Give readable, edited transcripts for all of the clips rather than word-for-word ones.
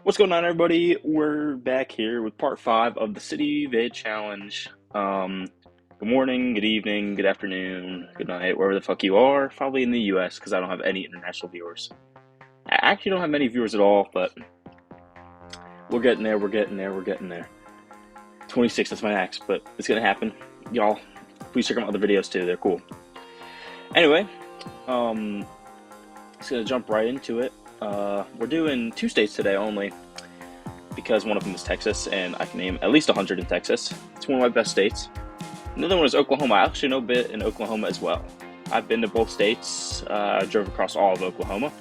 What's going on, everybody? We're back here with part 5 of the City Vid Challenge. Good morning, good evening, good afternoon, good night, wherever the fuck you are. Probably in the US, because I don't have any international viewers. I actually don't have many viewers at all, but we're getting there, we're getting there, we're getting there. 26, that's my max, but it's gonna happen. Y'all, please check out my other videos too, they're cool. Anyway, just gonna jump right into it. We're doing 2 states today only, because one of them is Texas, and I can name at least 100 in Texas. It's one of my best states. Another one is Oklahoma. I actually know a bit in Oklahoma as well. I've been to both states. I drove across all of Oklahoma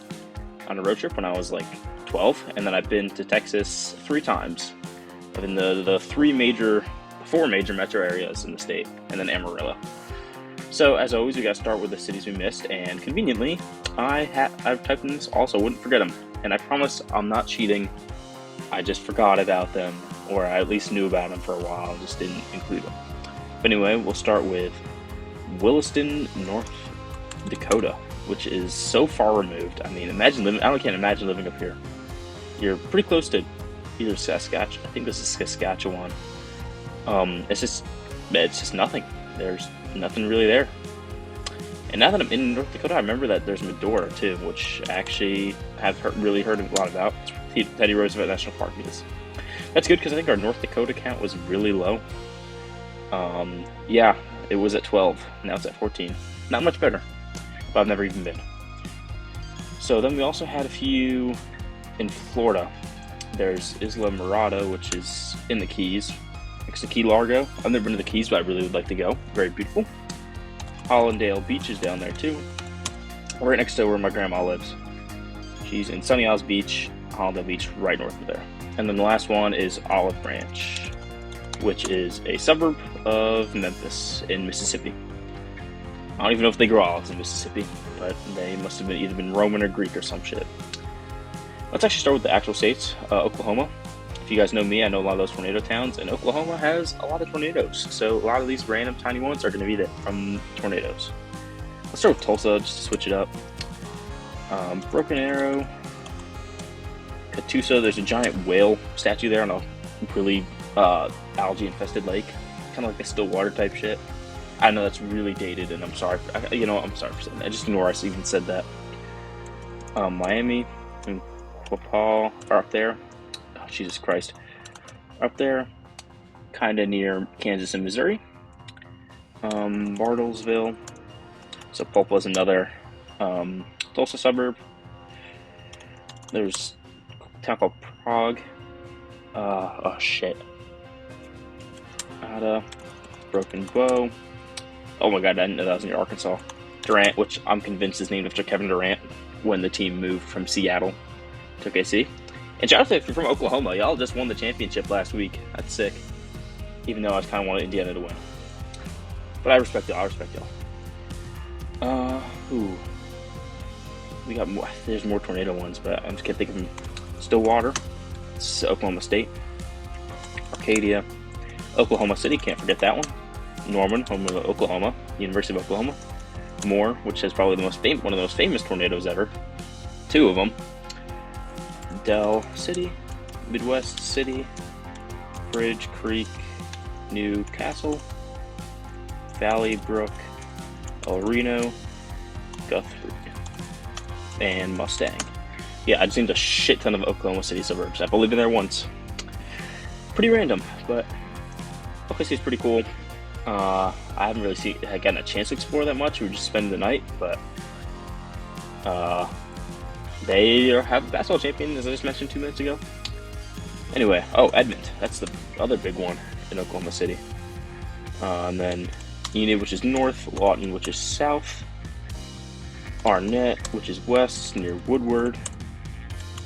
on a road trip when I was like 12, and then I've been to Texas 3 times. I've been to the 4 major metro areas in the state, and then Amarillo. So as always, we gotta start with the cities we missed, and conveniently, I've typed in this also, wouldn't forget them. And I promise I'm not cheating. I just forgot about them, or I at least knew about them for a while and just didn't include them. But anyway, we'll start with Williston, North Dakota, which is so far removed. I mean, I can't imagine living up here. You're pretty close to either Saskatchewan. I think this is Saskatchewan. It's just nothing. There's nothing really there. And now that I'm in North Dakota, I remember that there's Medora too, which I actually have really heard a lot about. Teddy Roosevelt National Park is. That's good because I think our North Dakota count was really low. Yeah, it was at 12. Now it's at 14. Not much better, but I've never even been. So then we also had a few in Florida. There's Isla Mirada, which is in the Keys, next to Key Largo. I've never been to the Keys, but I really would like to go. Very beautiful. Hollandale Beach is down there too, right next to where my grandma lives. She's in Sunny Isles Beach, Hollandale Beach, right north of there. And then the last one is Olive Branch, which is a suburb of Memphis in Mississippi. I don't even know if they grow olives in Mississippi, but they must have either been Roman or Greek or some shit. Let's actually start with the actual states. Oklahoma. If you guys know me, I know a lot of those tornado towns, and Oklahoma has a lot of tornadoes. So a lot of these random tiny ones are going to be there from tornadoes. Let's start with Tulsa, just to switch it up. Broken Arrow. Catoosa, there's a giant whale statue there on a really algae-infested lake. Kind of like a Stillwater type shit. I know that's really dated, and I'm sorry. I'm sorry for saying that. Just ignore I even said that. Miami and Quapaw are up there. Oh, Jesus Christ. Up there, kind of near Kansas and Missouri. Bartlesville. So Pulpa's another Tulsa suburb. There's a town called Prague. Oh shit. Broken Bow. Oh my god, I didn't know that was near Arkansas. Durant, which I'm convinced is named after Kevin Durant when the team moved from Seattle to OKC. And shout out to if you're from Oklahoma, y'all just won the championship last week. That's sick. Even though I kind of wanted Indiana to win. But I respect y'all. We got more. There's more tornado ones, but I just can't think of them. Stillwater. It's Oklahoma State. Arcadia. Oklahoma City, can't forget that one. Norman, home of Oklahoma. University of Oklahoma. Moore, which has probably one of the most famous tornadoes ever. 2 of them. Dell City, Midwest City, Bridge Creek, Newcastle, Valley Brook, El Reno, Guthrie, and Mustang. Yeah, I just named a shit ton of Oklahoma City suburbs. I've only been there once. Pretty random, but OKC is pretty cool. I haven't really gotten a chance to explore that much. We were just spending the night, but they have a basketball champion, as I just mentioned 2 minutes ago. Anyway, Edmond. That's the other big one in Oklahoma City. And then Enid, which is north. Lawton, which is south. Arnett, which is west, near Woodward.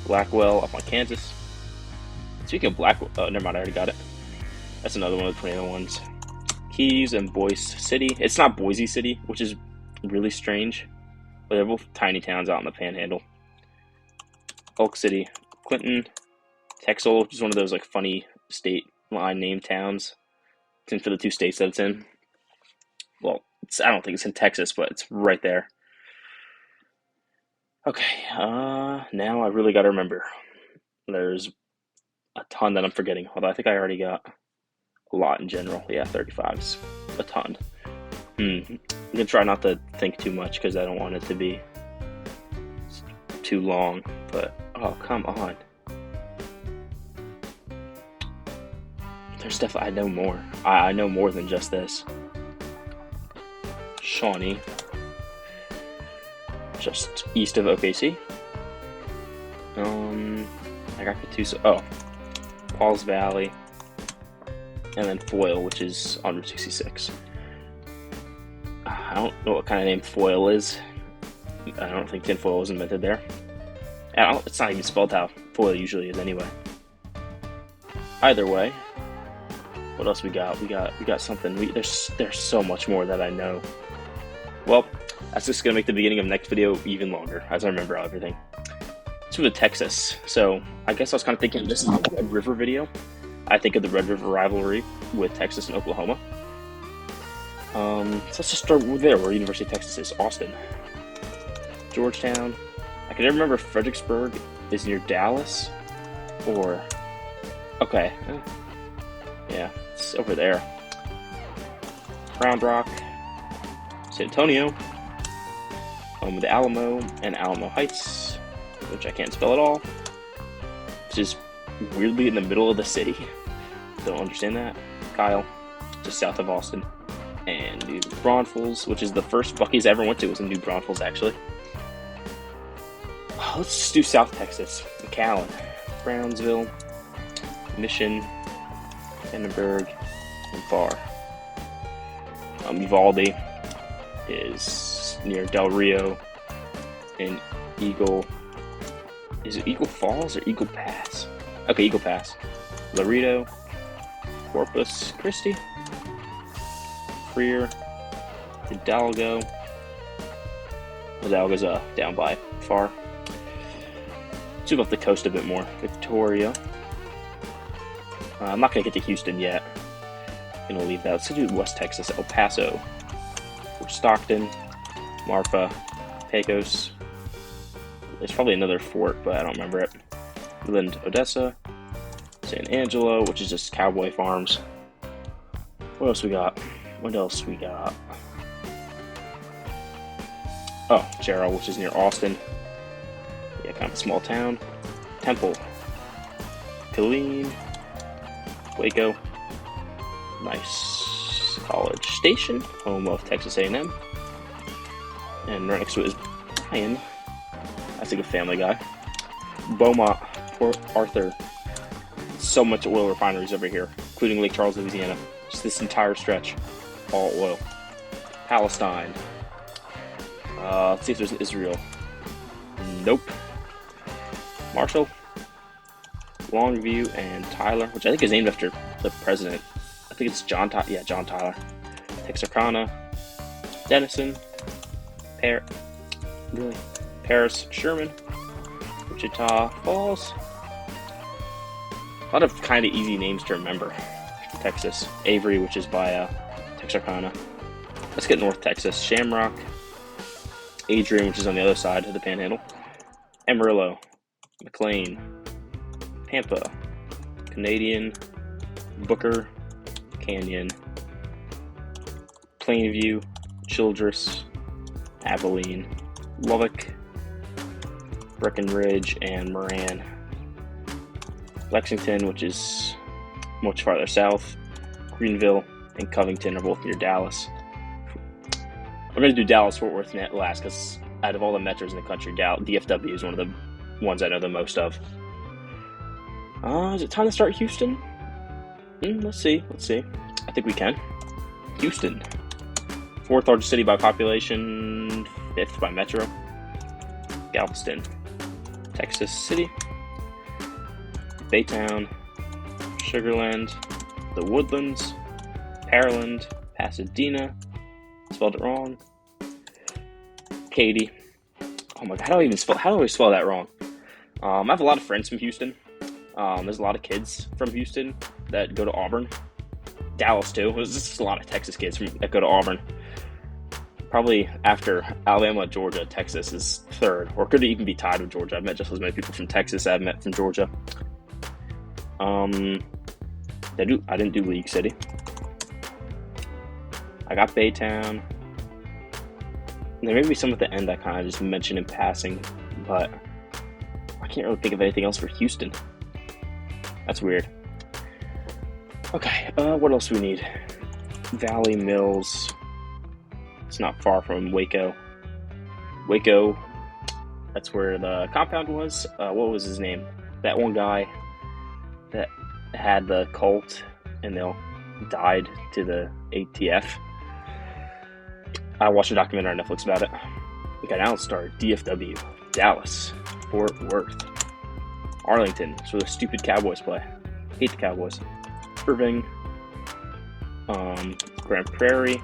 Blackwell, up on Kansas. Speaking of Blackwell, never mind, I already got it. That's another one of the tornado ones. Keys and Boise City. It's not Boise City, which is really strange. But they're both tiny towns out in the Panhandle. Elk City, Clinton, Texel, which is one of those like funny state line name towns. It's in for the 2 states that it's in. Well, I don't think it's in Texas, but it's right there. Okay, now I really got to remember. There's a ton that I'm forgetting. Although I think I already got a lot in general. Yeah, 35 is a ton. I'm gonna try not to think too much because I don't want it to be too long. But oh, come on. There's stuff I know more. I know more than just this. Shawnee, just east of OKC. I got Catoosa. Oh, Pauls Valley, and then Foyle, which is on Route 66. I don't know what kind of name Foyle is. I don't think tinfoil was invented there. And it's not even spelled how foil usually is anyway. Either way, what else we got? We got something. There's so much more that I know. Well, that's just gonna make the beginning of next video even longer, as I remember everything. To the Texas. So I guess I was kind of thinking this is a Red River video. I think of the Red River rivalry with Texas and Oklahoma. So let's just start there, where University of Texas is. Austin, Georgetown. I can never remember if Fredericksburg is near Dallas or okay, yeah, it's over there. Round Rock, San Antonio, home of the Alamo and Alamo Heights, which I can't spell at all, which is weirdly in the middle of the city. Don't understand that. Kyle, just south of Austin, and New Braunfels, which is the first Buc-ee's I ever went to, was in New Braunfels, actually. Let's just do South Texas. McAllen, Brownsville, Mission, Vandenberg, and Barr. Uvalde is near Del Rio and Eagle. Is it Eagle Falls or Eagle Pass? Okay, Eagle Pass. Laredo, Corpus Christi, Freer, Hidalgo. Hidalgo's down by far. Let's move up the coast a bit more. Victoria. I'm not going to get to Houston yet. I'm going to leave that. Let's do West Texas. El Paso, Stockton, Marfa, Pecos. There's probably another fort, but I don't remember it. Midland, Odessa, San Angelo, which is just cowboy farms. What else we got? Oh, Jarrell, which is near Austin. Yeah, kind of a small town. Temple, Killeen, Waco. Nice. College Station, home of Texas A&M. And right next to it is Bryan. That's like a Family Guy. Beaumont, Port Arthur. So much oil refineries over here, including Lake Charles, Louisiana. Just this entire stretch, all oil. Palestine. Let's see if there's an Israel. Nope. Marshall, Longview, and Tyler, which I think is named after the president. I think it's John Tyler. Yeah, John Tyler. Texarkana, Denison, Paris, Sherman, Wichita Falls. A lot of kind of easy names to remember. Texas, Avery, which is by Texarkana. Let's get North Texas. Shamrock, Adrian, which is on the other side of the Panhandle. Amarillo, McLean, Pampa, Canadian, Booker, Canyon, Plainview, Childress, Abilene, Lubbock, Breckenridge, and Moran. Lexington, which is much farther south. Greenville and Covington are both near Dallas. I'm going to do Dallas-Fort Worth last because out of all the metros in the country, DFW is one of the ones I know the most of. Is it time to start Houston? Let's see. I think we can. Houston. 4th largest city by population, 5th by metro. Galveston. Texas City. Baytown. Sugarland. The Woodlands. Pearland. Pasadena. Spelled it wrong. Katy. Oh my god, how do I spell that wrong? I have a lot of friends from Houston. There's a lot of kids from Houston that go to Auburn. Dallas too. There's just a lot of Texas kids that go to Auburn. Probably after Alabama, Georgia, Texas is 3rd, or could it even be tied with Georgia? I've met just as many people from Texas as I've met from Georgia. I didn't do League City. I got Baytown. There may be some at the end I kind of just mentioned in passing, but I can't really think of anything else for Houston. That's weird. Okay, what else do we need? Valley Mills. It's not far from Waco. Waco, that's where the compound was. What was his name? That one guy that had the cult and they all died to the ATF. I watched a documentary on Netflix about it. Okay, now let's start. DFW, Dallas, Fort Worth, Arlington. That's where the stupid Cowboys play. Hate the Cowboys. Irving, Grand Prairie,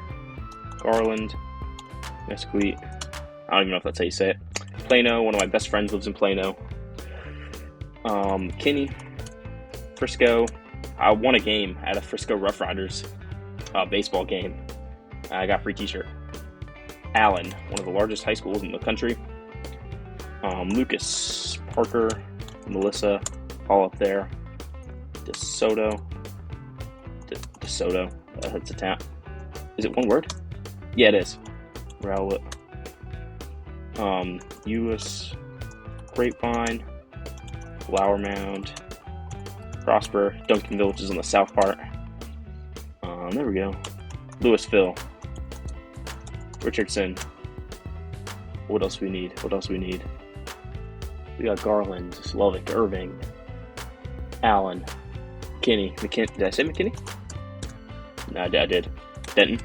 Garland, Mesquite. I don't even know if that's how you say it. Plano. One of my best friends lives in Plano. Kinney, Frisco. I won a game at a Frisco Rough Riders baseball game. I got a free T-shirt. Allen, one of the largest high schools in the country. Lucas, Parker, Melissa, all up there. DeSoto. DeSoto. That's a town. Is it one word? Yeah, it is. Rowlett. Euless, Grapevine, Flower Mound, Prosper, Duncanville, which is on the south part. There we go. Louisville, Richardson. What else we need? We got Garland, Slovic, Irving, Allen, McKinney. Did I say McKinney? No, I did. Denton.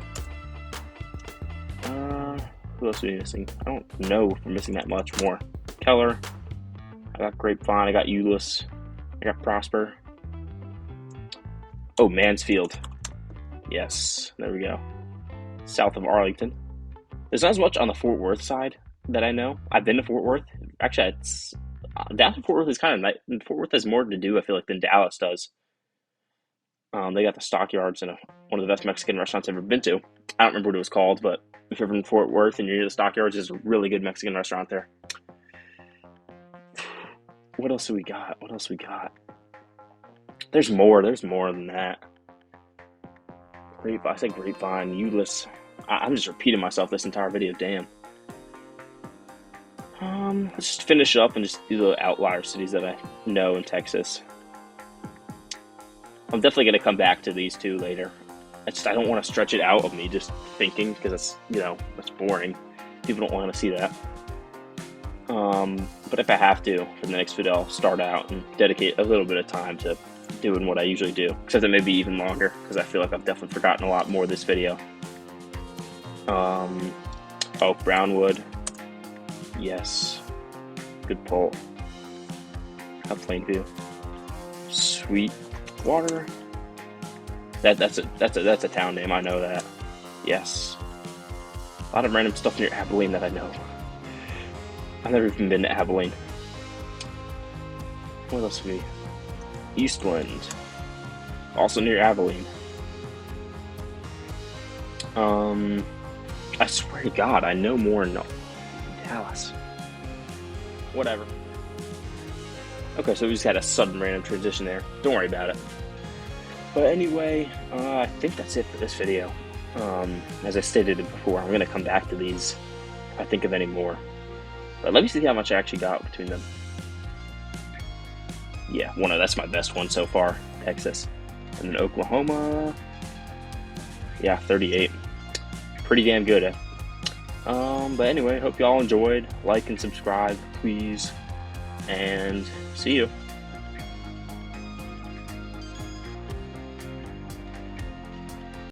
Who else are we missing? I don't know if we're missing that much more. Keller. I got Grapevine. I got Euless. I got Prosper. Oh, Mansfield. Yes, there we go. South of Arlington. There's not as much on the Fort Worth side that I know. I've been to Fort Worth. Actually, it's down to Fort Worth is kind of nice. Fort Worth has more to do, I feel like, than Dallas does. They got the Stockyards and one of the best Mexican restaurants I've ever been to. I don't remember what it was called, but if you're from Fort Worth and you're near the Stockyards, there's a really good Mexican restaurant there. What else do we got? There's more than that. I said Grapevine, Euless. I'm just repeating myself this entire video, damn. Let's just finish up and just do the outlier cities that I know in Texas. I'm definitely going to come back to these two later. I don't want to stretch it out of me just thinking, because that's boring. People don't want to see that. But if I have to, for the next video, I'll start out and dedicate a little bit of time to doing what I usually do. Except it may be even longer, because I feel like I've definitely forgotten a lot more this video. Brownwood. Yes. Good pull. Plainview. Sweetwater. That's a town name. I know that. Yes. A lot of random stuff near Abilene that I know. I've never even been to Abilene. What else would be? Eastland. Also near Abilene. I swear to God, I know more than Dallas. Whatever. Okay, so we just had a sudden random transition there. Don't worry about it. But anyway, I think that's it for this video. As I stated it before, I'm going to come back to these if I think of any more. But let me see how much I actually got between them. Yeah, that's my best one so far, Texas. And then Oklahoma, yeah, 38. Pretty damn good, eh? But anyway, hope y'all enjoyed. Like and subscribe, please. And see you.